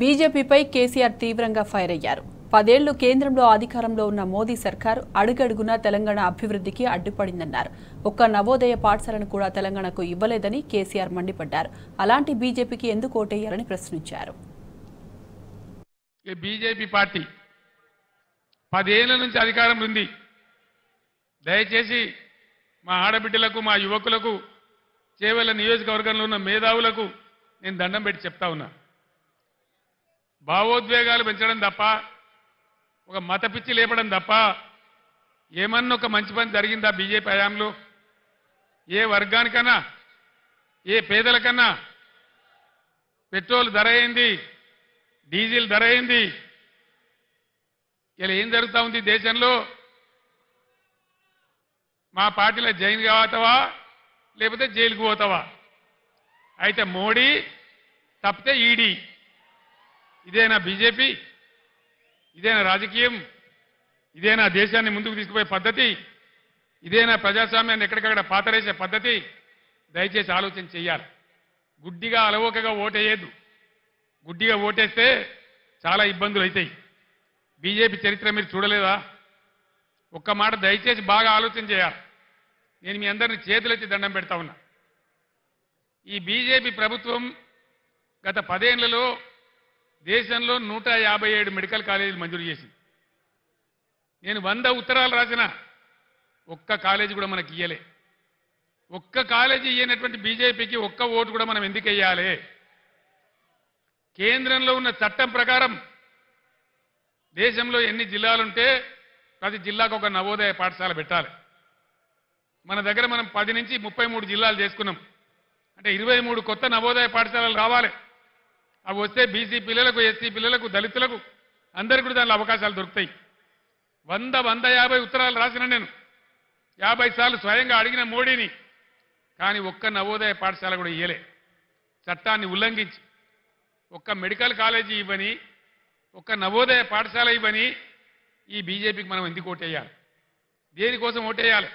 బీజేపీపై కేసీఆర్ తీవ్రంగా ఫైర్ అయ్యారు. 10 ఏళ్లు కేంద్రంలో అధికారంలో ఉన్న మోదీ సర్కార్ అడుగడుగునా తెలంగాణ అభివృద్ధికి అడ్డుపడిందన్నారు. ఒక్క నవోదయ పాఠశాలను కూడా తెలంగాణకు ఇవ్వలేదని కేసీఆర్ మండిపడ్డారు. అలాంటి బీజేపీకి ఎందుకు ఓటేయాలని ప్రశ్నించారు. బీజేపీ పార్టీ 10 ఏళ్ల నుంచి అధికారంలో ఉంది. దయచేసి మా ఆడబిడ్డలకు, మా యువకులకు, చేవెళ్ల నియోజకవర్గంలో ఉన్న మేధావులకు నేను దండం పెట్టి చెప్తా ఉన్నా. భావోద్వేగాలు పెంచడం తప్ప, ఒక మత పిచ్చి లేపడం తప్ప ఏమన్నా ఒక మంచి పని జరిగిందా బీజేపీ హయాంలో? ఏ వర్గానికన్నా, ఏ పేదలకన్నా పెట్రోల్ ధర అయింది, డీజిల్ ధర అయింది. ఇలా ఏం జరుగుతూ ఉంది దేశంలో? మా పార్టీలో జైలు పోతావా లేకపోతే జైలుకు పోతావా? అయితే మోడీ తప్పితే ఈడీ. ఇదేనా బీజేపీ? ఇదేనా రాజకీయం? ఇదేనా దేశాన్ని ముందుకు తీసుకుపోయే పద్ధతి? ఇదేనా ప్రజాస్వామ్యాన్ని ఎక్కడికక్కడ పాతరేసే పద్ధతి? దయచేసి ఆలోచన చెయ్యాలి. గుడ్డిగా అలవోకగా ఓటేయద్దు. గుడ్డిగా ఓటేస్తే చాలా ఇబ్బందులు అవుతాయి. బీజేపీ చరిత్ర మీరు చూడలేదా? ఒక్క మాట దయచేసి బాగా ఆలోచన చేయాలి. నేను మీ అందరినీ చేతులెత్తి దండం పెడతా ఉన్నా. ఈ బీజేపీ ప్రభుత్వం గత 10 ఏళ్లలో దేశంలో 157 మెడికల్ కాలేజీలు మంజూరు చేసింది. నేను 100 ఉత్తరాలు రాసిన ఒక్క కాలేజీ కూడా మనకి ఇయ్యలే. ఒక్క కాలేజీ ఇయ్యనటువంటి బీజేపీకి ఒక్క ఓటు కూడా మనం ఎందుకు వెయ్యాలి? కేంద్రంలో ఉన్న చట్టం ప్రకారం దేశంలో ఎన్ని జిల్లాలుంటే ప్రతి జిల్లాకు ఒక నవోదయ పాఠశాల పెట్టాలి. మన దగ్గర మనం 10 నుంచి 33 జిల్లాలు చేసుకున్నాం. అంటే 23 కొత్త నవోదయ పాఠశాలలు రావాలి. అవి వస్తే బీసీ పిల్లలకు, ఎస్సీ పిల్లలకు, దళితులకు అందరికీ కూడా దానిలో అవకాశాలు దొరుకుతాయి. 150 ఉత్తరాలు రాసిన నేను, 50 సార్లు స్వయంగా అడిగిన మోడీని. కానీ ఒక్క నవోదయ పాఠశాల కూడా ఇయ్యలే. చట్టాన్ని ఉల్లంఘించి ఒక్క మెడికల్ కాలేజీ ఇవ్వని, ఒక్క నవోదయ పాఠశాల ఇవ్వని ఈ బీజేపీకి మనం ఎందుకు ఓటేయాలి? దేనికోసం ఓటేయాలి?